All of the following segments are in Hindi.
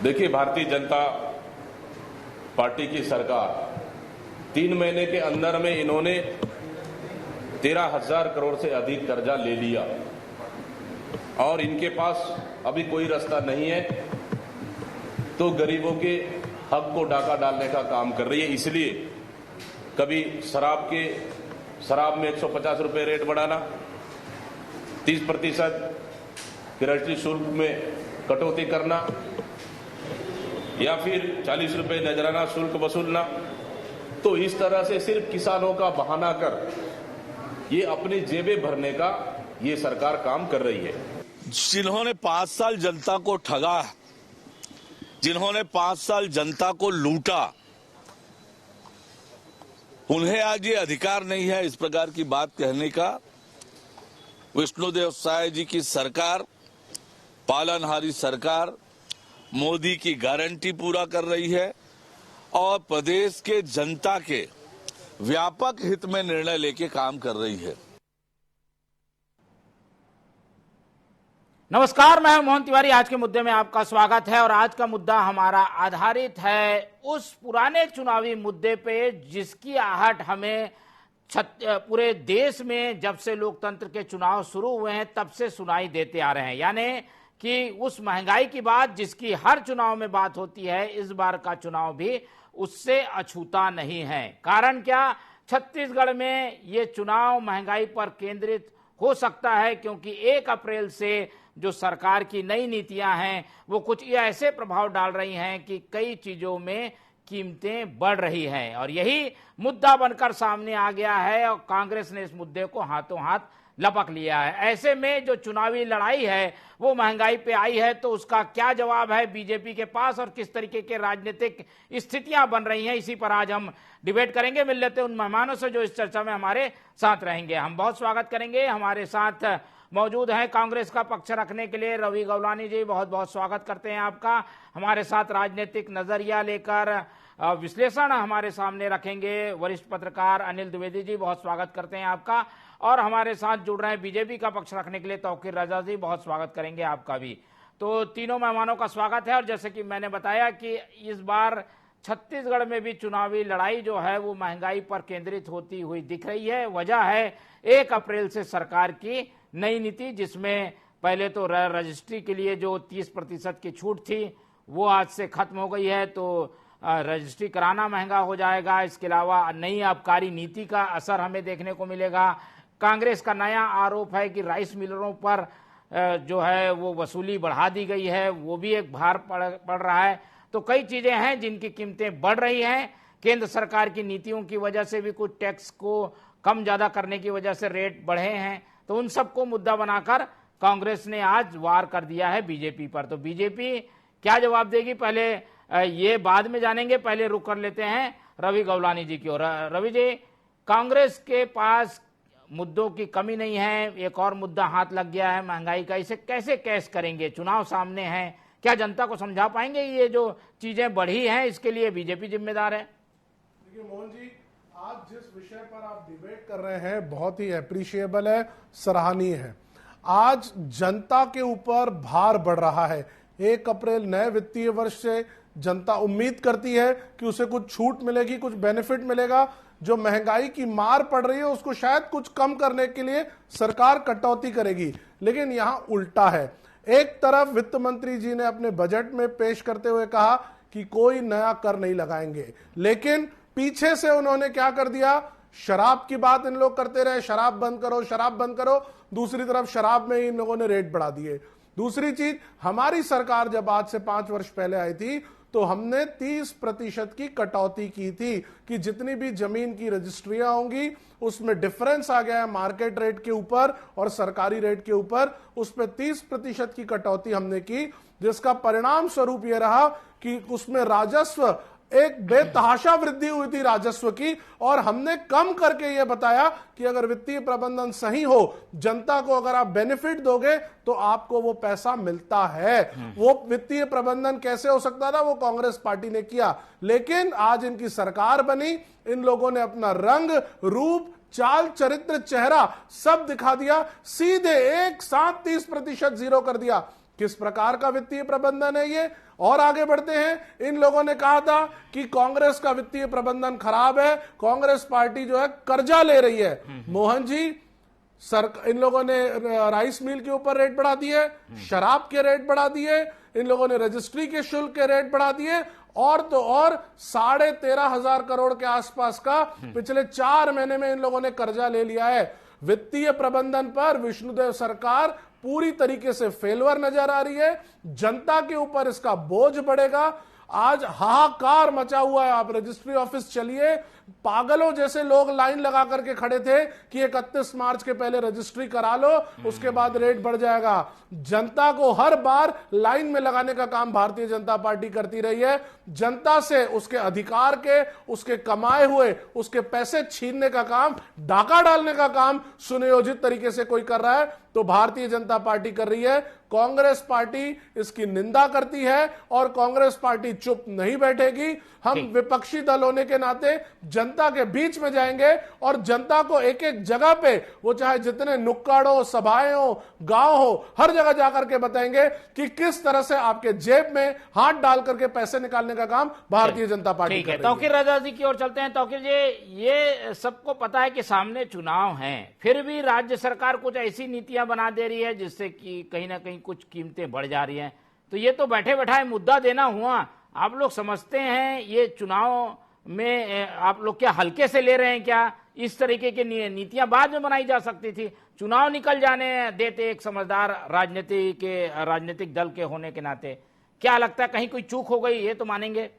देखिए, भारतीय जनता पार्टी की सरकार 3 महीने के अंदर में इन्होंने 13,000 करोड़ से अधिक कर्जा ले लिया और इनके पास अभी कोई रास्ता नहीं है, तो गरीबों के हक को डाका डालने का काम कर रही है। इसलिए कभी शराब में 150 रुपये रेट बढ़ाना, 30% किराए शुल्क में कटौती करना या फिर 40 रुपये नजराना शुल्क वसूलना, तो इस तरह से सिर्फ किसानों का बहाना कर ये अपनी जेबें भरने का ये सरकार काम कर रही है। जिन्होंने 5 साल जनता को ठगा, जिन्होंने 5 साल जनता को लूटा, उन्हें आज ये अधिकार नहीं है इस प्रकार की बात कहने का। विष्णुदेव साय जी की सरकार, पालनहारी सरकार, मोदी की गारंटी पूरा कर रही है और प्रदेश के जनता के व्यापक हित में निर्णय लेके काम कर रही है। नमस्कार, मैं हूं मोहन तिवारी। आज के मुद्दे में आपका स्वागत है और आज का मुद्दा हमारा आधारित है उस पुराने चुनावी मुद्दे पे जिसकी आहट हमें पूरे देश में जब से लोकतंत्र के चुनाव शुरू हुए हैं तब से सुनाई देते आ रहे हैं, यानी कि उस महंगाई की बात जिसकी हर चुनाव में बात होती है, इस बार का चुनाव भी उससे अछूता नहीं है। कारण क्या? छत्तीसगढ़ में ये चुनाव महंगाई पर केंद्रित हो सकता है क्योंकि 1 अप्रैल से जो सरकार की नई नीतियां हैं वो कुछ ऐसे प्रभाव डाल रही हैं कि कई चीजों में कीमतें बढ़ रही हैं और यही मुद्दा बनकर सामने आ गया है और कांग्रेस ने इस मुद्दे को हाथों हाथ लपक लिया है। ऐसे में जो चुनावी लड़ाई है वो महंगाई पे आई है, तो उसका क्या जवाब है बीजेपी के पास और किस तरीके के राजनीतिक स्थितियां बन रही हैं, इसी पर आज हम डिबेट करेंगे। मिल लेते हैं उन मेहमानों से जो इस चर्चा में हमारे साथ रहेंगे। हम बहुत स्वागत करेंगे। हमारे साथ मौजूद हैं कांग्रेस का पक्ष रखने के लिए रवि गौलानी जी, बहुत बहुत स्वागत करते हैं आपका। हमारे साथ राजनीतिक नजरिया लेकर विश्लेषण हमारे सामने रखेंगे वरिष्ठ पत्रकार अनिल द्विवेदी जी, बहुत स्वागत करते हैं आपका। और हमारे साथ जुड़ रहे हैं बीजेपी का पक्ष रखने के लिए तौकीर रजा जी, बहुत स्वागत करेंगे आपका भी। तो तीनों मेहमानों का स्वागत है और जैसे कि मैंने बताया कि इस बार छत्तीसगढ़ में भी चुनावी लड़ाई जो है वो महंगाई पर केंद्रित होती हुई दिख रही है। वजह है 1 अप्रैल से सरकार की नई नीति, जिसमें पहले तो रजिस्ट्री के लिए जो 30% की छूट थी वो आज से खत्म हो गई है, तो रजिस्ट्री कराना महंगा हो जाएगा। इसके अलावा नई आबकारी नीति का असर हमें देखने को मिलेगा। कांग्रेस का नया आरोप है कि राइस मिलरों पर जो है वो वसूली बढ़ा दी गई है, वो भी एक भार पड़ रहा है। तो कई चीजें हैं जिनकी कीमतें बढ़ रही हैं। केंद्र सरकार की नीतियों की वजह से भी कुछ टैक्स को कम ज्यादा करने की वजह से रेट बढ़े हैं, तो उन सबको मुद्दा बनाकर कांग्रेस ने आज वार कर दिया है बीजेपी पर। तो बीजेपी क्या जवाब देगी, पहले ये बाद में जानेंगे। पहले रुक कर लेते हैं रवि गौलानी जी की ओर। रवि जी, कांग्रेस के पास मुद्दों की कमी नहीं है, एक और मुद्दा हाथ लग गया है महंगाई का, इसे कैसे कैश करेंगे? चुनाव सामने है, क्या जनता को समझा पाएंगे ये जो चीजें बढ़ी हैं इसके लिए बीजेपी जिम्मेदार है? देखिए मोहन जी, आज जिस विषय पर आप डिबेट कर रहे हैं बहुत ही एप्रिशिएबल है, सराहनीय है। आज जनता के ऊपर भार बढ़ रहा है। 1 अप्रैल नए वित्तीय वर्ष से जनता उम्मीद करती है कि उसे कुछ छूट मिलेगी, कुछ बेनिफिट मिलेगा। जो महंगाई की मार पड़ रही है उसको शायद कुछ कम करने के लिए सरकार कटौती करेगी, लेकिन यहां उल्टा है। एक तरफ वित्त मंत्री जी ने अपने बजट में पेश करते हुए कहा कि कोई नया कर नहीं लगाएंगे, लेकिन पीछे से उन्होंने क्या कर दिया, शराब की बात इन लोग करते रहे, शराब बंद करो, शराब बंद करो। दूसरी तरफ शराब में इन लोगों ने रेट बढ़ा दिए। दूसरी चीज, हमारी सरकार जब आज से 5 वर्ष पहले आई थी तो हमने 30% की कटौती की थी कि जितनी भी जमीन की रजिस्ट्रियां होंगी उसमें डिफरेंस आ गया है मार्केट रेट के ऊपर और सरकारी रेट के ऊपर, उस पर 30% की कटौती हमने की, जिसका परिणाम स्वरूप यह रहा कि उसमें राजस्व एक बेतहाशा वृद्धि हुई थी राजस्व की। और हमने कम करके यह बताया कि अगर वित्तीय प्रबंधन सही हो, जनता को अगर आप बेनिफिट दोगे तो आपको वो पैसा मिलता है। वो वित्तीय प्रबंधन कैसे हो सकता था, वो कांग्रेस पार्टी ने किया। लेकिन आज इनकी सरकार बनी, इन लोगों ने अपना रंग रूप चाल चरित्र चेहरा सब दिखा दिया, सीधे एक साथ 30% जीरो कर दिया। किस प्रकार का वित्तीय प्रबंधन है ये? और आगे बढ़ते हैं। इन लोगों ने कहा था कि कांग्रेस का वित्तीय प्रबंधन खराब है, कांग्रेस पार्टी जो है कर्जा ले रही है। मोहन जी, इन लोगों ने राइस मिल के ऊपर रेट बढ़ा दिए, शराब के रेट बढ़ा दिए, इन लोगों ने रजिस्ट्री के शुल्क के रेट बढ़ा दिए, और तो और 13,500 करोड़ के आसपास का पिछले 4 महीने में इन लोगों ने कर्जा ले लिया है। वित्तीय प्रबंधन पर विष्णुदेव सरकार पूरी तरीके से फेलवर नजर आ रही है। जनता के ऊपर इसका बोझ बढ़ेगा। आज हाहाकार मचा हुआ है। आप रजिस्ट्री ऑफिस चलिए, पागलों जैसे लोग लाइन लगा करके खड़े थे कि 31 मार्च के पहले रजिस्ट्री करा लो, उसके बाद रेट बढ़ जाएगा। जनता को हर बार लाइन में लगाने का काम भारतीय जनता पार्टी करती रही है। जनता से उसके अधिकार के, उसके कमाए हुए उसके पैसे छीनने का काम, डाका डालने का काम सुनियोजित तरीके से कोई कर रहा है तो भारतीय जनता पार्टी कर रही है। कांग्रेस पार्टी इसकी निंदा करती है और कांग्रेस पार्टी चुप नहीं बैठेगी। हम विपक्षी दल होने के नाते जनता के बीच में जाएंगे और जनता को एक एक जगह पे, वो चाहे जितने नुक्कड़ हो, सभाएं हो, गांव हो, हर जगह जाकर के बताएंगे कि किस तरह से आपके जेब में हाथ डाल करके पैसे निकालने का काम भारतीय जनता पार्टी कर रही है। तौकीर रजा जी की ओर चलते हैं। तौकीर जी, ये सबको पता है कि सामने चुनाव हैं, फिर भी राज्य सरकार कुछ ऐसी नीतियां बना दे रही है जिससे कि कहीं ना कहीं कुछ कीमतें बढ़ जा रही हैं। तो ये तो बैठे बैठाए मुद्दा देना हुआ। आप लोग समझते हैं ये चुनाव में आप लोग क्या हल्के से ले रहे हैं क्या? इस तरीके की नीतियां बाद में बनाई जा सकती थी, चुनाव निकल जाने देते एक समझदार राजनीतिक दल के होने के नाते। क्या लगता है कहीं कोई चूक हो गई? ये तो मानेंगे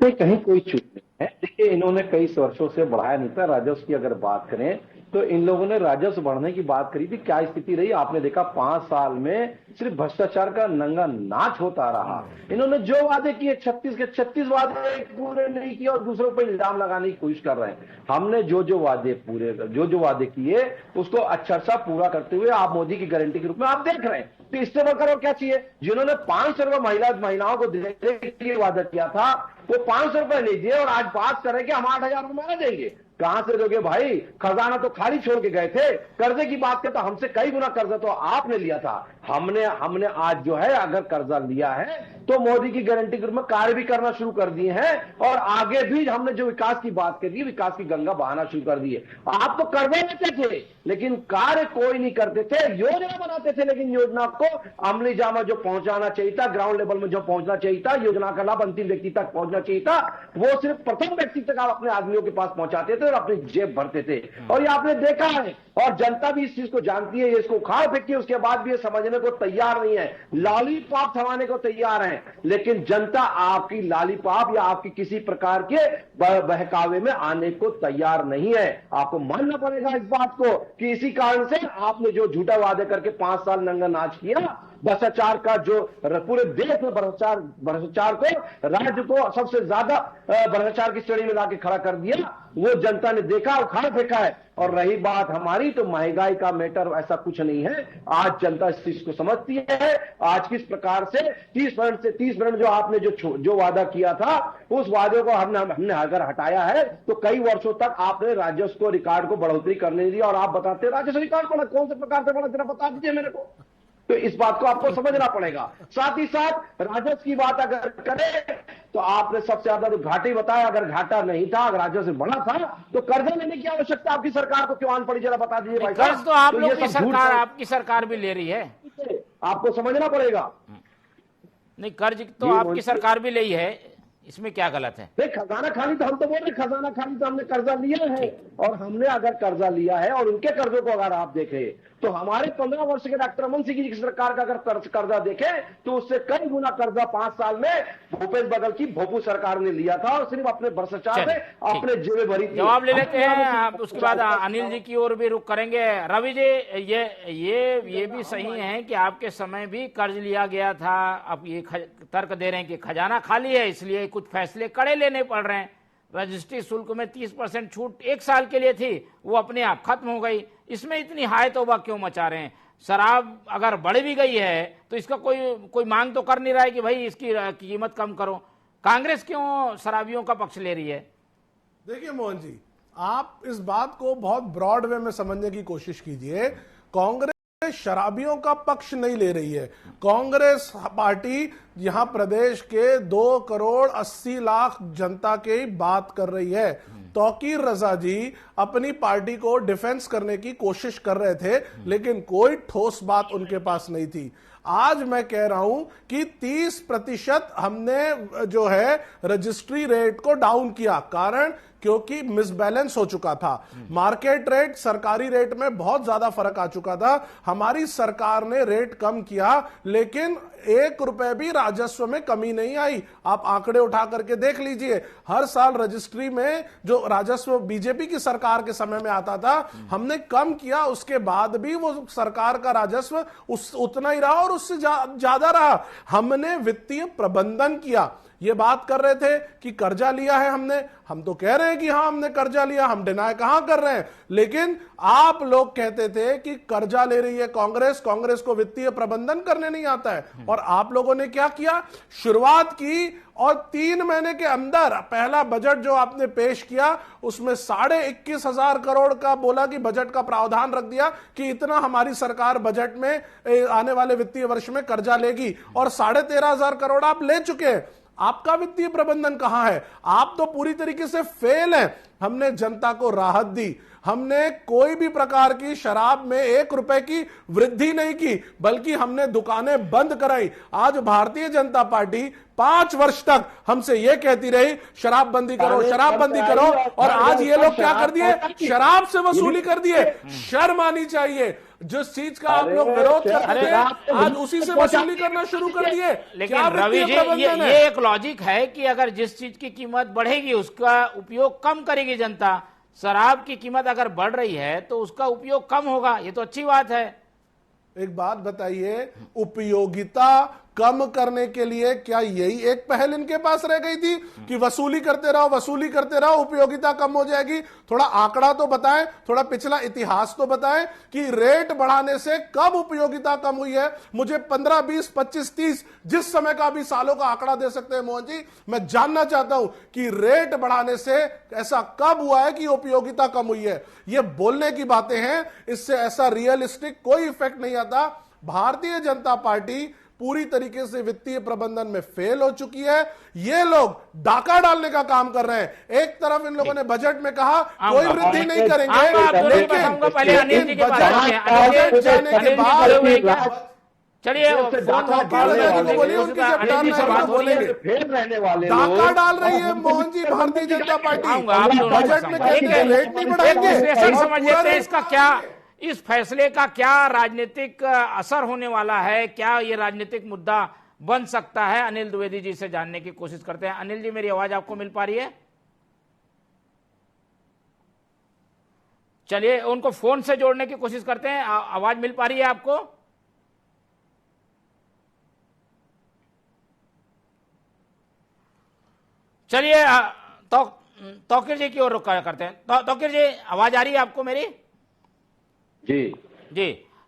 नहीं, कहीं कोई चूक नहीं है। देखिए, इन्होंने कई वर्षों से बढ़ाया नहीं था राजस्व की। अगर बात करें तो इन लोगों ने राजस्व बढ़ने की बात करी थी, क्या स्थिति रही आपने देखा। 5 साल में सिर्फ भ्रष्टाचार का नंगा नाच होता रहा। इन्होंने जो वादे किए 36 के 36 वादे पूरे नहीं किए और दूसरों पर इल्जाम लगाने की कोशिश कर रहे हैं। हमने जो वादे किए उसको अच्छा पूरा करते हुए आप मोदी की गारंटी के रूप में आप देख रहे हैं। तो इससे बढ़कर और क्या चाहिए? जिन्होंने 500 रुपए महिलाओं को देने के लिए वादा किया था वो 500 रुपए नहीं दिए और आज बात करें कि हम 8,000 रुपए देंगे। कहां से दोगे भाई? खजाना तो खाली छोड़ के गए थे। कर्जे की बात करते तो हमसे कई गुना कर्जा तो आपने लिया था। हमने आज जो है अगर कर्जा लिया है तो मोदी की गारंटी के रूप में कार्य भी करना शुरू कर दिए हैं और आगे भी हमने जो विकास की बात करी, विकास की गंगा बहाना शुरू कर दी है। आप तो कर्जे लेते थे लेकिन कार्य कोई नहीं करते थे, योजना बनाते थे लेकिन योजना को अमली जामा जो पहुंचाना चाहिए था, ग्राउंड लेवल में जो पहुंचना चाहिए था, योजना का लाभ अंतिम व्यक्ति तक पहुंचना चाहिए था, वो सिर्फ प्रथम व्यक्ति तक आप अपने आदमियों के पास पहुंचाते थे और अपनी जेब भरते थे। और ये आपने देखा है और जनता भी इस चीज को जानती है। ये इसको उखाड़ फेंकी उसके बाद भी ये समझने को तैयार नहीं है। लॉलीपॉप थमाने को तैयार है लेकिन जनता आपकी लॉलीपॉप या आपकी किसी प्रकार के बहकावे में आने को तैयार नहीं है। आपको मानना पड़ेगा इस बात को कि इसी कारण से आपने जो झूठा वादे करके 5 साल नंगा नाच किया, भ्रष्टाचार का जो पूरे देश में भ्रष्टाचार को, राज्य को सबसे ज्यादा भ्रष्टाचार की श्रेणी में लाके खड़ा कर दिया, वो जनता ने देखा, उखाड़ फेंका है। और रही बात हमारी तो महंगाई का मैटर ऐसा कुछ नहीं है। आज जनता इस चीज को समझती है। आज किस प्रकार से 30% जो आपने जो वादा किया था उस वादे को हमने अगर हटाया है तो कई वर्षों तक आपने राजस्व को रिकॉर्ड को बढ़ोतरी करने दी और आप बताते हैं राजस्व रिकॉर्ड बढ़ा, कौन से प्रकार से बढ़ा जरा बता दीजिए मेरे को। तो इस बात को आपको समझना पड़ेगा। साथ ही साथ राजस्व की बात अगर करें तो आपने सबसे ज्यादा तो घाटे बताया। अगर घाटा नहीं था, अगर राजस्व बढ़ा था तो कर्जा लेने की आवश्यकता आपकी सरकार को क्यों आन पड़ी, जरा बता दीजिए भाई। कर्ज तो आप लोग की सरकार, आपकी सरकार भी ले रही है, आपको समझना पड़ेगा। नहीं, कर्ज तो आपकी सरकार भी ले ही है, इसमें क्या गलत है? नहीं, खजाना खाली तो हम तो बोल रहे, खजाना खाली तो हमने कर्जा लिया है। और हमने अगर कर्जा लिया है और उनके कर्जों को अगर आप देखें तो हमारे 15 वर्ष के डॉक्टर रमन सिंह जी की सरकार का अगर कर्जा देखें तो उससे कई गुना कर्जा 5 साल में भूपेश बघेल की भोपू सरकार ने लिया था और सिर्फ अपने भ्रष्टाचार में अपने जेबें भरी थी। जवाब ले लेते हैं आप, उसके बाद अनिल जी की ओर भी रुख करेंगे। रवि जी, ये भी सही है कि आपके समय भी कर्ज लिया गया था। अब ये तर्क दे रहे हैं कि खजाना खाली है इसलिए कुछ फैसले कड़े लेने पड़ रहे हैं। रजिस्ट्री शुल्क में 30% छूट 1 साल के लिए थी, वो अपने आप खत्म हो गई। इसमें इतनी हाय तौबा क्यों मचा रहे हैं? शराब अगर बढ़ भी गई है तो इसका कोई मांग तो कर नहीं रहा है कि भाई इसकी कीमत कम करो। कांग्रेस क्यों शराबियों का पक्ष ले रही है? देखिए मोहन जी, आप इस बात को बहुत ब्रॉड वे में समझने की कोशिश कीजिए। कांग्रेस में शराबियों का पक्ष नहीं ले रही है। कांग्रेस पार्टी यहां प्रदेश के 2,80,00,000 जनता की बात कर रही है। तौकीर रजा जी अपनी पार्टी को डिफेंस करने की कोशिश कर रहे थे, लेकिन कोई ठोस बात उनके पास नहीं थी। आज मैं कह रहा हूं कि 30% हमने जो है रजिस्ट्री रेट को डाउन किया, कारण क्योंकि मिसबैलेंस हो चुका था। मार्केट रेट सरकारी रेट में बहुत ज्यादा फर्क आ चुका था। हमारी सरकार ने रेट कम किया, लेकिन 1 रुपए भी राजस्व में कमी नहीं आई। आप आंकड़े उठा करके देख लीजिए, हर साल रजिस्ट्री में जो राजस्व बीजेपी की सरकार के समय में आता था, हमने कम किया, उसके बाद भी वो सरकार का राजस्व उतना ही रहा और उससे ज्यादा रहा। हमने वित्तीय प्रबंधन किया। ये बात कर रहे थे कि कर्जा लिया है हमने, हम तो कह रहे हैं कि हाँ हमने कर्जा लिया, हम डिनाय कहां कर रहे हैं। लेकिन आप लोग कहते थे कि कर्जा ले रही है कांग्रेस, कांग्रेस को वित्तीय प्रबंधन करने नहीं आता है। और आप लोगों ने क्या किया, शुरुआत की और 3 महीने के अंदर पहला बजट जो आपने पेश किया उसमें 21,500 करोड़ का बोला कि बजट का प्रावधान रख दिया कि इतना हमारी सरकार बजट में आने वाले वित्तीय वर्ष में कर्जा लेगी, और 13,500 करोड़ आप ले चुके हैं। आपका वित्तीय प्रबंधन कहां है? आप तो पूरी तरीके से फेल हैं। हमने जनता को राहत दी, हमने कोई भी प्रकार की शराब में 1 रुपए की वृद्धि नहीं की, बल्कि हमने दुकानें बंद कराई। आज भारतीय जनता पार्टी 5 वर्ष तक हमसे यह कहती रही शराबबंदी करो, शराबबंदी करो, और आज ये लोग क्या कर दिए, शराब से वसूली कर दिए। शर्म आनी चाहिए। जिस चीज का आप लोग विरोध करते थे, आज उसी से वसूली करना शुरू कर दिए। लेकिन रवि जी, ये एक लॉजिक है कि अगर जिस चीज की कीमत बढ़ेगी उसका उपयोग कम करेगी जनता। शराब की कीमत अगर बढ़ रही है तो उसका उपयोग कम होगा, ये तो अच्छी बात है। एक बात बताइए, उपयोगिता कम करने के लिए क्या यही एक पहल इनके पास रह गई थी कि वसूली करते रहो, वसूली करते रहो, उपयोगिता कम हो जाएगी? थोड़ा आंकड़ा तो बताएं, थोड़ा पिछला इतिहास तो बताएं कि रेट बढ़ाने से कब उपयोगिता कम हुई है। मुझे 15, 20, 25, 30 जिस समय का भी सालों का आंकड़ा दे सकते हैं मोहन जी। मैं जानना चाहता हूं कि रेट बढ़ाने से ऐसा कब हुआ है कि उपयोगिता कम हुई है। ये बोलने की बातें हैं, इससे ऐसा रियलिस्टिक कोई इफेक्ट नहीं आता। भारतीय जनता पार्टी पूरी तरीके से वित्तीय प्रबंधन में फेल हो चुकी है। ये लोग डाका डालने का काम कर रहे हैं। एक तरफ इन लोगों ने बजट में कहा कोई वृद्धि नहीं करेंगे, लेकिन बजट जाने के बाद चलिए डाका डाल रही है मोहन जी भारतीय जनता पार्टी। बजट में कहते हैं रेट नहीं बढ़ाएंगे। समझ लेते हैं इसका क्या, इस फैसले का क्या राजनीतिक असर होने वाला है, क्या ये राजनीतिक मुद्दा बन सकता है? अनिल द्विवेदी जी से जानने की कोशिश करते हैं। अनिल जी, मेरी आवाज आपको मिल पा रही है? चलिए उनको फोन से जोड़ने की कोशिश करते हैं। आवाज मिल पा रही है आपको? चलिए तौकीर जी की ओर रुख करते हैं। तौकीर जी, आवाज आ रही है आपको मेरी? जी,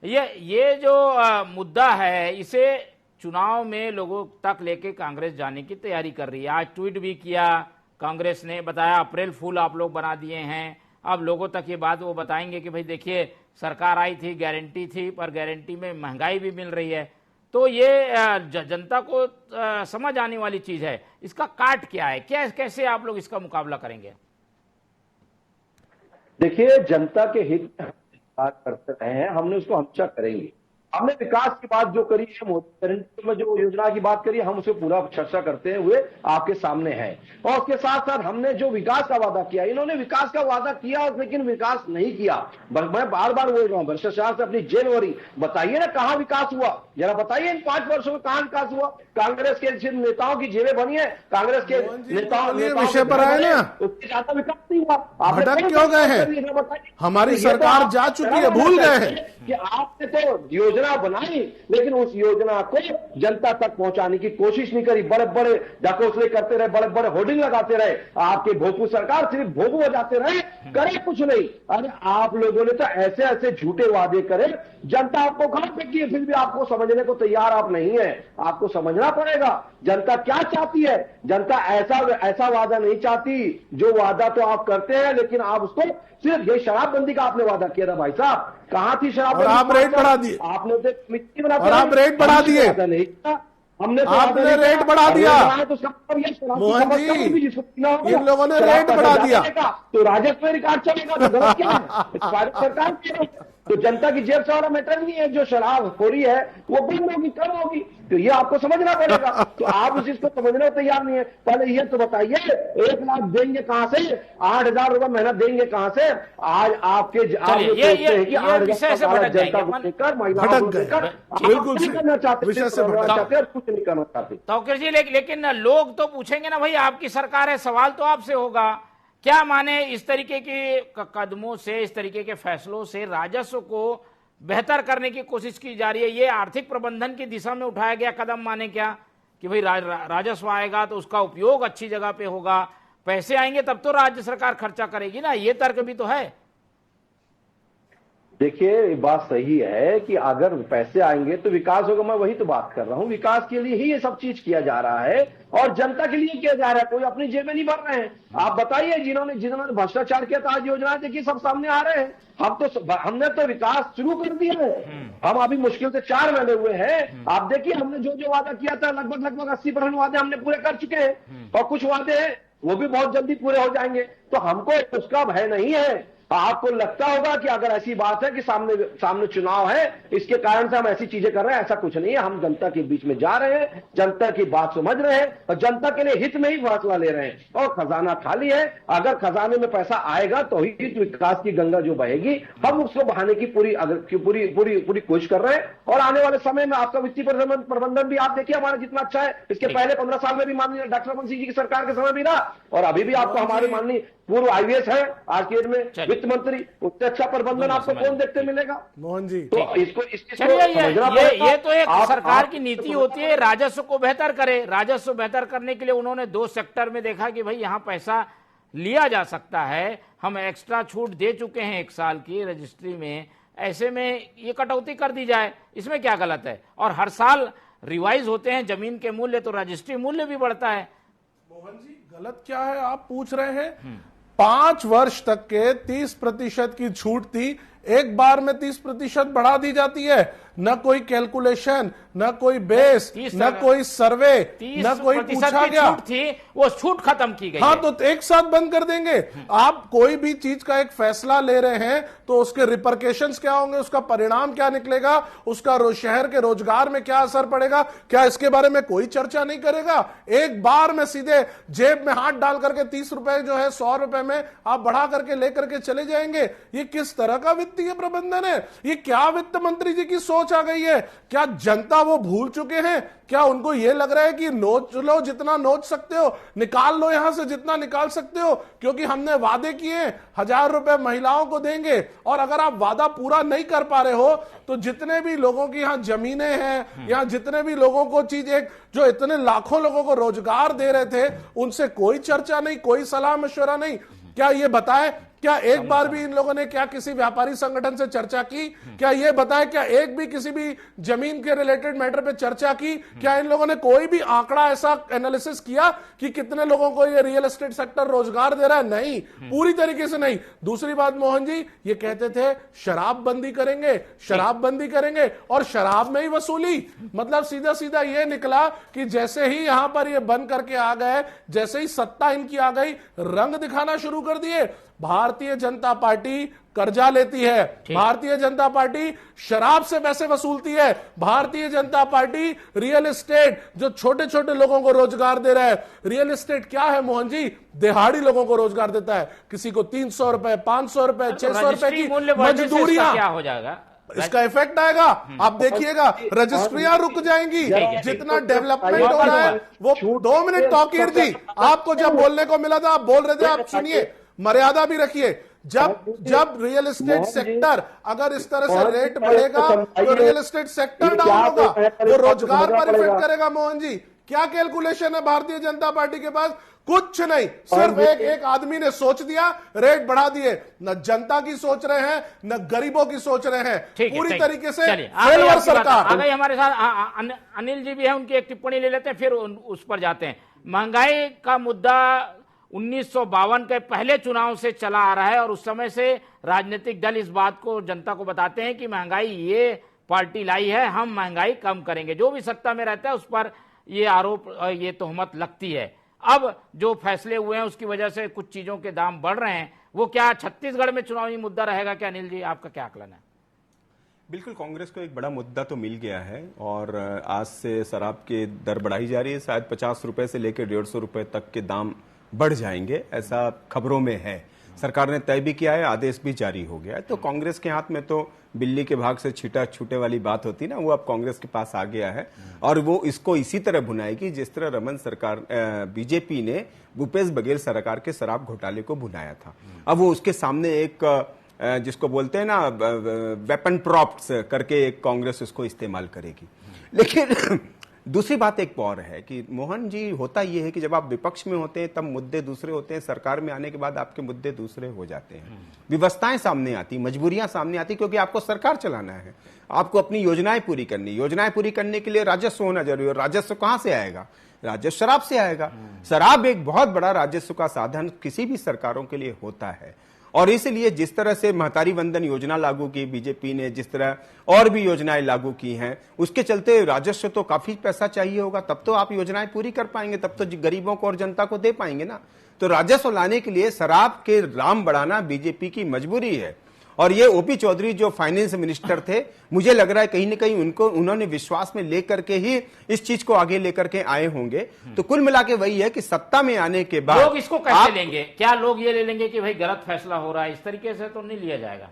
ये जो मुद्दा है, इसे चुनाव में लोगों तक लेके कांग्रेस जाने की तैयारी कर रही है। आज ट्वीट भी किया कांग्रेस ने, बताया अप्रैल फूल आप लोग बना दिए हैं। अब लोगों तक ये बात वो बताएंगे कि भाई देखिए सरकार आई थी, गारंटी थी, पर गारंटी में महंगाई भी मिल रही है। तो ये जनता को समझ आने वाली चीज है। इसका काट क्या है, कैसे आप लोग इसका मुकाबला करेंगे? देखिए, जनता के हित में बात करते रहे हैं, हमने उसको हमेशा करेंगे। हमने विकास की बात जो करी है, मोदी गारंटी में जो योजना की बात करी है, हम उसे पूरा चर्चा करते हुए आपके सामने है। और उसके साथ साथ हमने जो विकास का वादा किया, इन्होंने विकास का वादा किया लेकिन विकास नहीं किया। मैं बार बार बोल रहा हूं, भ्रष्टाचार से अपनी जेल हो रही। बताइए ना कहां विकास हुआ, जरा बताइए इन 5 वर्षों में कहां विकास हुआ? कांग्रेस के नेताओं की जेलें बनी है, कांग्रेस के नेताओं विषय पर आए ना, उससे ज्यादा विकास नहीं हुआ। भटक क्यों गए हैं? हमारी सरकार जा चुकी है, भूल गए हैं कि आपने तो योजना बनाई लेकिन उस योजना को जनता तक पहुंचाने की कोशिश नहीं करी। बड़े बड़े ढकोसले करते रहे, बड़े बड़े होर्डिंग लगाते रहे। आपके भोपू सरकार सिर्फ भोपू बजाते रहे, करे कुछ नहीं। अरे आप लोगों ने तो ऐसे ऐसे झूठे वादे करे, जनता आपको घर फेंकी है, फिर भी आपको समझने को तैयार आप नहीं है। आपको समझना पड़ेगा जनता क्या चाहती है। जनता ऐसा वादा नहीं चाहती जो वादा तो आप करते हैं, लेकिन आप उसको सिर्फ ये शराबबंदी का आपने वादा किया था भाई साहब, कहाँ थी शराब? और आप रेट बढ़ा दिए, आपने तो कमेटी बना और आप रेट बढ़ा दिए, हमने तो आपने रेट बढ़ा दिया तो मोहन जी, इन लोगों ने रेट बढ़ा दिया तो राजस्व में रिकॉर्ड चलेगा, तो गलत क्या है? भारत सरकार की तो जनता की जेब से वाला मैटर नहीं है। जो शराब खोरी है वो बंद होगी, कम होगी, तो ये आपको समझना पड़ेगा। तो आप उस चीज को समझने को तैयार नहीं है। पहले ये तो बताइए 1 लाख देंगे कहां से, 8,000 रुपए महीना देंगे कहां से? आज आपके ये विषय से भटक जनता को लेकर, महिलाओं को लेकर बिल्कुल करना चाहते, विषय से भटक चाहते कुछ नहीं करना चाहते। तौकीर जी, लेकिन लोग तो पूछेंगे ना भाई, आपकी सरकार है, सवाल तो आपसे होगा। क्या माने इस तरीके के कदमों से, इस तरीके के फैसलों से राजस्व को बेहतर करने की कोशिश की जा रही है? ये आर्थिक प्रबंधन की दिशा में उठाया गया कदम माने क्या, कि भाई राजस्व आएगा तो उसका उपयोग अच्छी जगह पे होगा, पैसे आएंगे तब तो राज्य सरकार खर्चा करेगी ना, ये तर्क भी तो है। देखिए बात सही है कि अगर पैसे आएंगे तो विकास होगा, मैं वही तो बात कर रहा हूं। विकास के लिए ही ये सब चीज किया जा रहा है और जनता के लिए किया जा रहा है, कोई अपनी जेब में नहीं भर रहे हैं। आप बताइए जिन्होंने भ्रष्टाचार किया था, आज योजनाएं देखिए सब सामने आ रहे हैं। हमने तो विकास शुरू कर दिया है। हम अभी मुश्किल से 4 महीने हुए हैं। आप देखिए हमने जो वादा किया था लगभग 80% वादे हमने पूरे कर चुके हैं और कुछ वादे हैं वो भी बहुत जल्दी पूरे हो जाएंगे। तो हमको उसका भय नहीं है। आपको लगता होगा कि अगर ऐसी बात है कि सामने चुनाव है, इसके कारण से हम ऐसी चीजें कर रहे हैं, ऐसा कुछ नहीं है। हम जनता के बीच में जा रहे हैं, जनता की बात समझ रहे हैं और जनता के लिए हित में ही फैसला ले रहे हैं। और खजाना खाली है, अगर खजाने में पैसा आएगा तो ही विकास की गंगा जो बहेगी, हम उसको बहाने की पूरी कोशिश कर रहे हैं। और आने वाले समय में आपका वित्तीय प्रबंधन भी आप देखिए हमारा जितना अच्छा है, इसके पहले 15 साल में भी माननीय डॉक्टर रमन सिंह जी की सरकार के समय भी रहा और अभी भी आपको हमारे माननीय पूर्व IAS है आज की डेट में वित्त मंत्री, उससे अच्छा प्रबंधन आपको कौन देखते मिलेगा मोहन जी? तो इसको ये तो एक सरकार की नीति होती है, राजस्व को बेहतर करे। राजस्व बेहतर करने के लिए उन्होंने 2 सेक्टर में देखा कि भाई यहाँ पैसा लिया जा सकता है, हम एक्स्ट्रा छूट दे चुके हैं 1 साल की रजिस्ट्री में, ऐसे में ये कटौती कर दी जाए, इसमें क्या गलत है? और हर साल रिवाइज होते हैं जमीन के मूल्य, तो रजिस्ट्री मूल्य भी बढ़ता है। मोहन जी गलत क्या है आप पूछ रहे हैं? 5 वर्ष तक के 30% की छूट थी, एक बार में 30% बढ़ा दी जाती है। न कोई कैलकुलेशन, न कोई बेस, न कोई सर्वे, न कोई पूछा गया। छूट थी, वो छूट खत्म की गई। हाँ तो एक साथ बंद कर देंगे। आप कोई भी चीज का एक फैसला ले रहे हैं तो उसके रिपरकेशंस क्या होंगे, उसका परिणाम क्या निकलेगा, उसका शहर के रोजगार में क्या असर पड़ेगा, क्या इसके बारे में कोई चर्चा नहीं करेगा? एक बार में सीधे जेब में हाथ डाल करके 30 रुपए जो है 100 रुपए में आप बढ़ा करके लेकर के चले जाएंगे। ये किस तरह का वित्तीय प्रबंधन है? ये क्या वित्त मंत्री जी की सोच आ गई है? क्या जनता वो भूल चुके हैं? क्या उनको ये लग रहा है कि नोच लो, जितना नोच सकते हो निकाल लो, यहां से जितना निकाल सकते हो, क्योंकि हमने वादे किए 1000 रुपए महिलाओं को देंगे। और अगर आप वादा पूरा नहीं कर पा रहे हो तो जितने भी लोगों की यहां जमीनें हैं, यहां जितने भी लोगों को चीजें, जो इतने लाखों लोगों को रोजगार दे रहे थे, उनसे कोई चर्चा नहीं, कोई सलाह मशवरा नहीं। क्या ये बताए, क्या एक बार भी इन लोगों ने क्या किसी व्यापारी संगठन से चर्चा की? क्या ये बताए, क्या एक भी किसी भी जमीन के रिलेटेड मैटर पे चर्चा की? क्या इन लोगों ने कोई भी आंकड़ा ऐसा एनालिसिस किया कि कितने लोगों को ये रियल एस्टेट सेक्टर रोजगार दे रहा है? नहीं, पूरी तरीके से नहीं। दूसरी बात मोहन जी, ये कहते थे शराबबंदी करेंगे, शराबबंदी करेंगे और शराब में ही वसूली। मतलब सीधा सीधा ये निकला कि जैसे ही यहां पर ये बंद करके आ गए, जैसे ही सत्ता इनकी आ गई, रंग दिखाना शुरू कर दिए। भारतीय जनता पार्टी कर्जा लेती है, भारतीय जनता पार्टी शराब से पैसे वसूलती है, भारतीय जनता पार्टी रियल एस्टेट, जो छोटे छोटे लोगों को रोजगार दे रहा है। रियल एस्टेट क्या है मोहन जी? दिहाड़ी लोगों को रोजगार देता है। किसी को 300 रुपए, 500 रुपए, 600 रुपए की मजदूरियां, क्या हो जाएगा? इसका इफेक्ट आएगा। आप देखिएगा रजिस्ट्रियां रुक जाएंगी, जितना डेवलपमेंट हो रहा है वो। 2 मिनट तौकीर जी, आपको जब बोलने को मिला था आप बोल रहे थे, आप सुनिए, मर्यादा भी रखिए। जब रियल एस्टेट सेक्टर अगर इस तरह से रेट बढ़ेगा तो रियल एस्टेट सेक्टर डाउन होगा, वो रोजगार पर इफेक्ट करेगा। मोहन जी क्या कैलकुलेशन है भारतीय जनता पार्टी के पास? कुछ नहीं, सिर्फ एक आदमी ने सोच दिया, रेट बढ़ा दिए। न जनता की सोच रहे हैं, न गरीबों की सोच रहे हैं, पूरी तरीके से फेलवर सरकार। आ गई हमारे साथ अनिल जी भी है, उनकी एक टिप्पणी ले लेते हैं, फिर उस पर जाते हैं। महंगाई का मुद्दा 1952 के पहले चुनाव से चला आ रहा है और उस समय से राजनीतिक दल इस बात को जनता को बताते हैं कि महंगाई ये पार्टी लाई है, हम महंगाई कम करेंगे। जो भी सत्ता में रहता है उस पर ये आरोप, ये तोहमत लगती है। अब जो फैसले हुए हैं उसकी वजह से कुछ चीजों के दाम बढ़ रहे हैं, वो क्या छत्तीसगढ़ में चुनावी मुद्दा रहेगा क्या? अनिल जी, आपका क्या आकलन है? बिल्कुल, कांग्रेस को एक बड़ा मुद्दा तो मिल गया है और आज से शराब की दर बढ़ाई जा रही है। शायद 50 रुपए से लेकर 150 रुपए तक के दाम बढ़ जाएंगे, ऐसा खबरों में है। सरकार ने तय भी किया है, आदेश भी जारी हो गया है। तो कांग्रेस के हाथ में तो बिल्ली के भाग से छीटा छूटे वाली बात होती ना, वो अब कांग्रेस के पास आ गया है और वो इसको इसी तरह भुनाएगी जिस तरह रमन सरकार बीजेपी ने भूपेश बघेल सरकार के शराब घोटाले को भुनाया था। अब वो उसके सामने एक जिसको बोलते हैं ना वेपन प्रॉप्स करके एक कांग्रेस उसको इस्तेमाल करेगी। लेकिन दूसरी बात एक और है कि मोहन जी, होता यह है कि जब आप विपक्ष में होते हैं तब मुद्दे दूसरे होते हैं, सरकार में आने के बाद आपके मुद्दे दूसरे हो जाते हैं। व्यवस्थाएं सामने आती, मजबूरियां सामने आती, क्योंकि आपको सरकार चलाना है, आपको अपनी योजनाएं पूरी करनी। योजनाएं पूरी करने के लिए राजस्व होना जरूरी है। राजस्व कहां से आएगा? राजस्व शराब से आएगा। शराब एक बहुत बड़ा राजस्व का साधन किसी भी सरकारों के लिए होता है और इसलिए जिस तरह से महतारी वंदन योजना लागू की बीजेपी ने, जिस तरह और भी योजनाएं लागू की हैं, उसके चलते राजस्व तो काफी पैसा चाहिए होगा, तब तो आप योजनाएं पूरी कर पाएंगे, तब तो गरीबों को और जनता को दे पाएंगे ना। तो राजस्व लाने के लिए शराब के दाम बढ़ाना बीजेपी की मजबूरी है। और ये ओपी चौधरी जो फाइनेंस मिनिस्टर थे, मुझे लग रहा है कहीं ना कहीं उन्होंने विश्वास में लेकर के ही इस चीज को आगे लेकर के आए होंगे। तो कुल मिला के वही है कि सत्ता में आने के बाद लोग इसको कैसे लेंगे? क्या लोग ये ले लेंगे कि भाई गलत फैसला हो रहा है? इस तरीके से तो नहीं लिया जाएगा।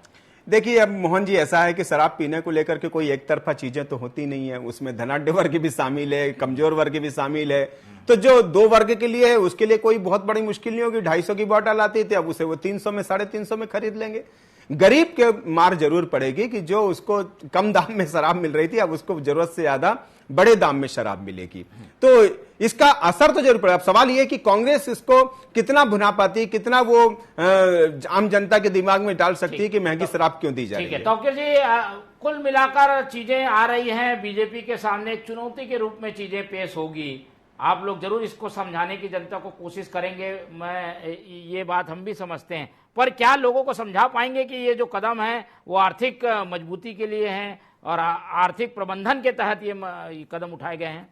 देखिए, अब मोहन जी ऐसा है कि शराब पीने को लेकर के कोई एक तरफा चीजें तो होती नहीं है, उसमें धनाढ्य वर्ग भी शामिल है, कमजोर वर्ग भी शामिल है। तो जो दो वर्ग के लिए है उसके लिए कोई बहुत बड़ी मुश्किल नहीं होगी। 250 की बोतल आती थी, अब उसे वो 300 में 350 में खरीद लेंगे। गरीब के मार जरूर पड़ेगी कि जो उसको कम दाम में शराब मिल रही थी, अब उसको जरूरत से ज्यादा बड़े दाम में शराब मिलेगी। तो इसका असर तो जरूर पड़ेगा। अब सवाल यह कि कांग्रेस इसको कितना भुना पाती, कितना वो आम जनता के दिमाग में डाल सकती है कि महंगी शराब क्यों दी जा रही है। तो जी, कुल मिलाकर चीजें आ रही हैं बीजेपी के सामने, एक चुनौती के रूप में चीजें पेश होगी। आप लोग जरूर इसको समझाने की जनता को कोशिश करेंगे, ये बात हम भी समझते हैं। पर क्या लोगों को समझा पाएंगे कि ये जो कदम है वो आर्थिक मजबूती के लिए हैं और आर्थिक प्रबंधन के तहत ये कदम उठाए गए हैं?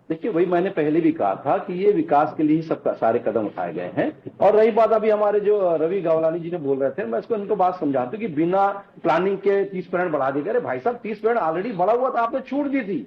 देखिए, वही मैंने पहले भी कहा था कि ये विकास के लिए ही सब सारे कदम उठाए गए हैं। और रही बात अभी हमारे जो रवि गावलानी जी ने बोल रहे थे, मैं इसको इनको बात समझाता हूं कि बिना प्लानिंग के 30% बढ़ा दी। अरे भाई साहब, 30% ऑलरेडी बढ़ा हुआ था, आपने छूट दी थी।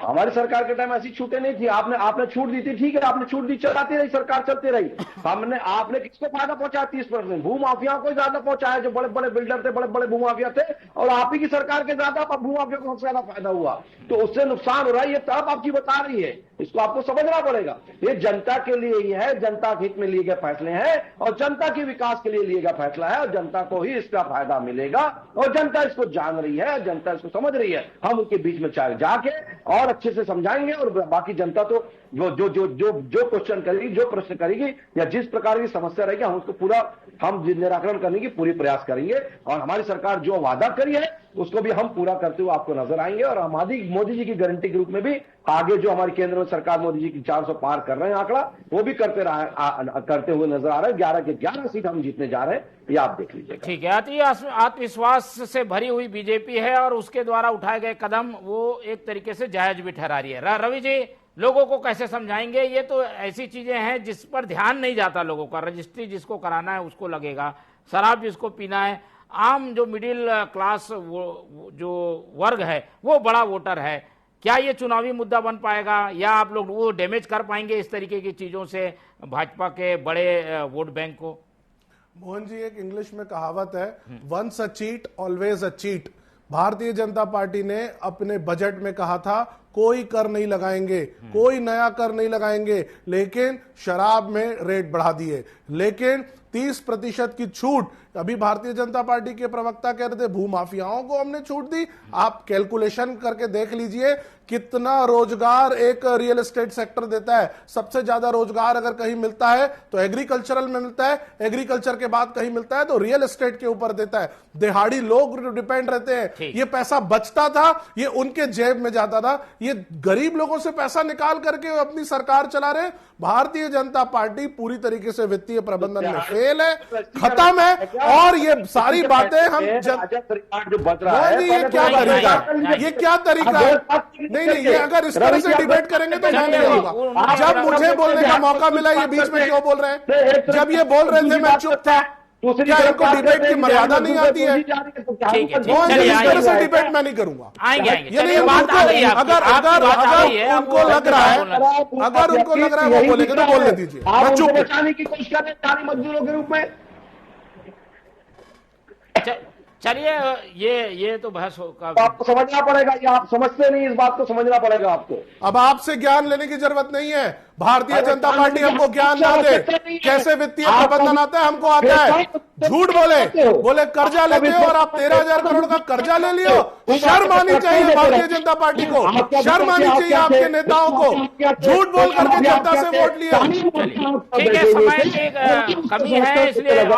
हमारी सरकार के टाइम ऐसी छूटें नहीं थी, आपने छूट दी थी, ठीक है, आपने छूट दी, चलाती रही सरकार, चलती रही। हमने आपने किसको फायदा पहुंचाया? 30%। भूमाफियाओं को ज्यादा पहुंचाया, जो बड़े बड़े बिल्डर थे, बड़े बड़े भूमाफिया थे, और आप ही की सरकार के ज्यादा भूमाफिया को सबसे ज्यादा फायदा हुआ। तो उससे नुकसान हो रहा है, ये तब आपकी बता रही है, इसको आपको समझना पड़ेगा। ये जनता के लिए ही है, जनता के हित में लिए गए फैसले हैं और जनता के विकास के लिए लिए गया फैसला है और जनता को ही इसका फायदा मिलेगा और जनता इसको जान रही है, जनता इसको समझ रही है। हम उनके बीच में जाके और अच्छे से समझाएंगे और बाकी जनता तो जो क्वेश्चन करेगी, जो प्रश्न करेगी या जिस प्रकार की समस्या रहेगी, हम उसको पूरा निराकरण करने की पूरी प्रयास करेंगे। और हमारी सरकार जो वादा करी है उसको भी हम पूरा करते हुए आपको नजर आएंगे। और हमारी मोदी जी की गारंटी के रूप में भी आगे जो हमारी केंद्र में सरकार मोदी जी की 400 पार कर रहे हैं आंकड़ा, वो भी करते हुए नजर आ रहा है। 11 के 11 सीट हम जीतने जा रहे हैं, ये आप देख लीजिएगा। ठीक है, आत्मविश्वास से भरी हुई बीजेपी है और उसके द्वारा उठाए गए कदम वो एक तरीके से जायज भी ठहरा रही है। रवि जी, लोगों को कैसे समझाएंगे? ये तो ऐसी चीजें हैं जिस पर ध्यान नहीं जाता लोगों का। रजिस्ट्री जिसको कराना है उसको लगेगा, शराब जिसको पीना है, आम जो मिडिल क्लास जो वर्ग है वो बड़ा वोटर है। क्या ये चुनावी मुद्दा बन पाएगा या आप लोग वो डैमेज कर पाएंगे इस तरीके की चीजों से भाजपा के बड़े वोट बैंक को? मोहन जी, एक इंग्लिश में कहावत है, once a cheat always a cheat. Bharatiya Janata party ने अपने बजट में कहा था कोई कर नहीं लगाएंगे, कोई नया कर नहीं लगाएंगे, लेकिन शराब में रेट बढ़ा दिए। लेकिन 30% की छूट अभी भारतीय जनता पार्टी के प्रवक्ता कह रहे थे भू माफियाओं को हमने छूट दी। आप कैलकुलेशन करके देख लीजिए कितना रोजगार एक रियल एस्टेट सेक्टर देता है। सबसे ज्यादा रोजगार अगर कहीं मिलता है तो एग्रीकल्चरल में मिलता है, एग्रीकल्चर के बाद कहीं मिलता है तो रियल एस्टेट के ऊपर देता है। दिहाड़ी लोग डिपेंड रहते हैं। ये पैसा बचता था, ये उनके जेब में जाता था। ये गरीब लोगों से पैसा निकाल करके अपनी सरकार चला रहे। भारतीय जनता पार्टी पूरी तरीके से वित्तीय प्रबंधन में फेल है, खत्म है। और ये सारी बातें हम जो बच रहा है, ये क्या तरीका, ये क्या तरीका है? नहीं, ये अगर इस तरह से डिबेट करेंगे तो मैं नहीं होगा। जब मुझे बोलने का मौका मिला ये बीच में क्यों बोल रहे हैं? जब ये बोल रहे थे मैं चुप था। क्या इनको डिबेट की मर्यादा नहीं आती है? इस तरह से डिबेट मैं नहीं करूंगा। यानी अगर उनको लग रहा है, अगर उनको लग रहा है वो बोलेंगे तो बोलने दीजिए। आप चुप बचाने की कोशिश कर रहे हैं दिहाड़ी मजदूरों के रूप में। चलिए ये तो बहस का आपको समझना पड़ेगा, ये आप समझते नहीं, इस बात को समझना पड़ेगा आपको। अब आपसे ज्ञान लेने की जरूरत नहीं है। भारतीय जनता पार्टी हमको ज्ञान ना दे कैसे वित्तीय प्रबंधन आता है, हमको आता है। झूठ बोले कर्जा लेते हो और आप 13,000 करोड़ का कर्जा ले लियो। शर्म आनी चाहिए भारतीय जनता पार्टी को, शर्म आनी चाहिए आपके नेताओं को। झूठ बोल करके जनता से वोट लिया। ठीक है, समय की कमी है इसलिए हम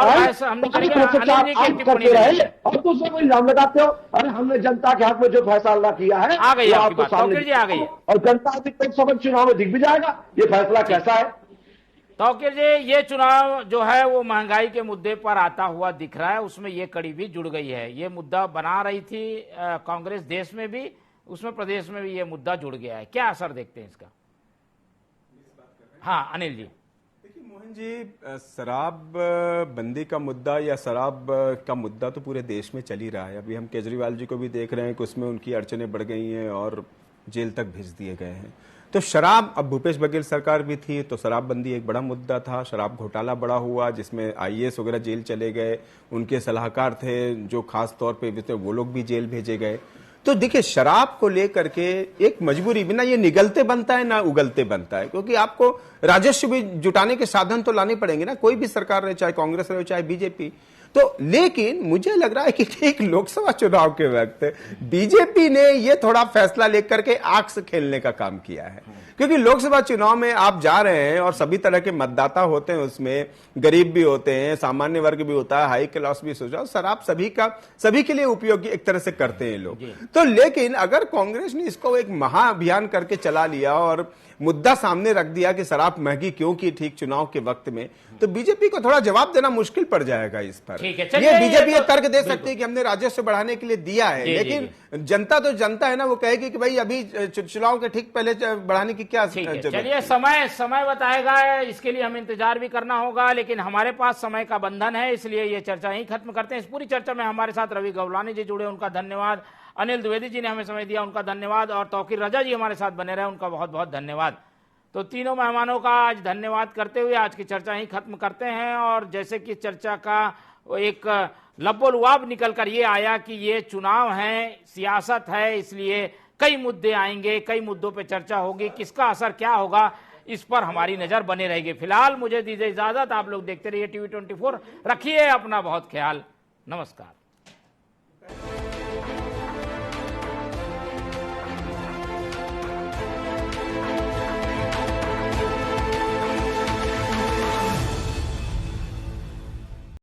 और दूसरे को इल्जाम लगाते हो। अरे हमने जनता के हक में जो फैसला किया है आ गई आपको सामने आ गई, और जनता अधिकतम समझ चुनाव में दिख भी जाएगा ये फैसला कैसा है। तौकीर जी, ये चुनाव जो है वो महंगाई के मुद्दे पर आता हुआ दिख रहा है, उसमें ये कड़ी भी जुड़ गई है। ये मुद्दा बना रही थी कांग्रेस देश में भी, उसमें प्रदेश में भी ये मुद्दा जुड़ गया है। क्या असर देखते हैं इसका? हाँ अनिल जी। देखिए मोहन जी, शराब बंदी का मुद्दा या शराब का मुद्दा तो पूरे देश में चल ही रहा है। अभी हम केजरीवाल जी को भी देख रहे हैं कि उसमें उनकी अड़चनें बढ़ गई हैं और जेल तक भेज दिए गए हैं। तो शराब, अब भूपेश बघेल सरकार भी थी तो शराबबंदी एक बड़ा मुद्दा था। शराब घोटाला बड़ा हुआ जिसमें आईएएस वगैरह जेल चले गए, उनके सलाहकार थे जो खास तौर पे वो लोग भी जेल भेजे गए। तो देखिए शराब को लेकर के एक मजबूरी, बिना ये निगलते बनता है ना उगलते बनता है, क्योंकि आपको राजस्व भी जुटाने के साधन तो लाने पड़ेंगे ना, कोई भी सरकार रहे, चाहे कांग्रेस रहे चाहे बीजेपी। तो लेकिन मुझे लग रहा है कि ठीक लोकसभा चुनाव के वक्त बीजेपी ने ये थोड़ा फैसला लेकर के आंख से खेलने का काम किया है, क्योंकि लोकसभा चुनाव में आप जा रहे हैं और सभी तरह के मतदाता होते हैं, उसमें गरीब भी होते हैं, सामान्य वर्ग भी होता है, हाई क्लास भी सोचा, शराब सभी के लिए उपयोगी एक तरह से करते हैं लोग। तो लेकिन अगर कांग्रेस ने इसको एक महाअभियान करके चला लिया और मुद्दा सामने रख दिया कि शराब महंगी क्यों की ठीक चुनाव के वक्त में, तो बीजेपी को थोड़ा जवाब देना मुश्किल पड़ जाएगा इस पर। ये बीजेपी ये तर्क दे सकती है कि हमने राजस्व बढ़ाने के लिए दिया है, लेकिन जनता तो जनता है ना, वो कहेगी कि भाई अभी चुनाव के ठीक पहले बढ़ाने की क्या जरूरत। चलिए समय बताएगा, इसके लिए हमें इंतजार भी करना होगा, लेकिन हमारे पास समय का बंधन है, इसलिए ये चर्चा ही खत्म करते हैं। इस पूरी चर्चा में हमारे साथ रवि गवलानी जी जुड़े, उनका धन्यवाद। अनिल द्विवेदी जी ने हमें समय दिया, उनका धन्यवाद। और तौकीर रजा जी हमारे साथ बने रहे, उनका बहुत बहुत धन्यवाद। तो तीनों मेहमानों का आज धन्यवाद करते हुए आज की चर्चा ही खत्म करते हैं। और जैसे कि चर्चा का एक लब्बो-लुआब निकल कर ये आया कि ये चुनाव है, सियासत है, इसलिए कई मुद्दे आएंगे, कई मुद्दों पे चर्चा होगी, किसका असर क्या होगा इस पर हमारी नजर बने रहेगी। फिलहाल मुझे दीजिए इजाजत, आप लोग देखते रहिए टीवी 24, रखिए अपना बहुत ख्याल। नमस्कार।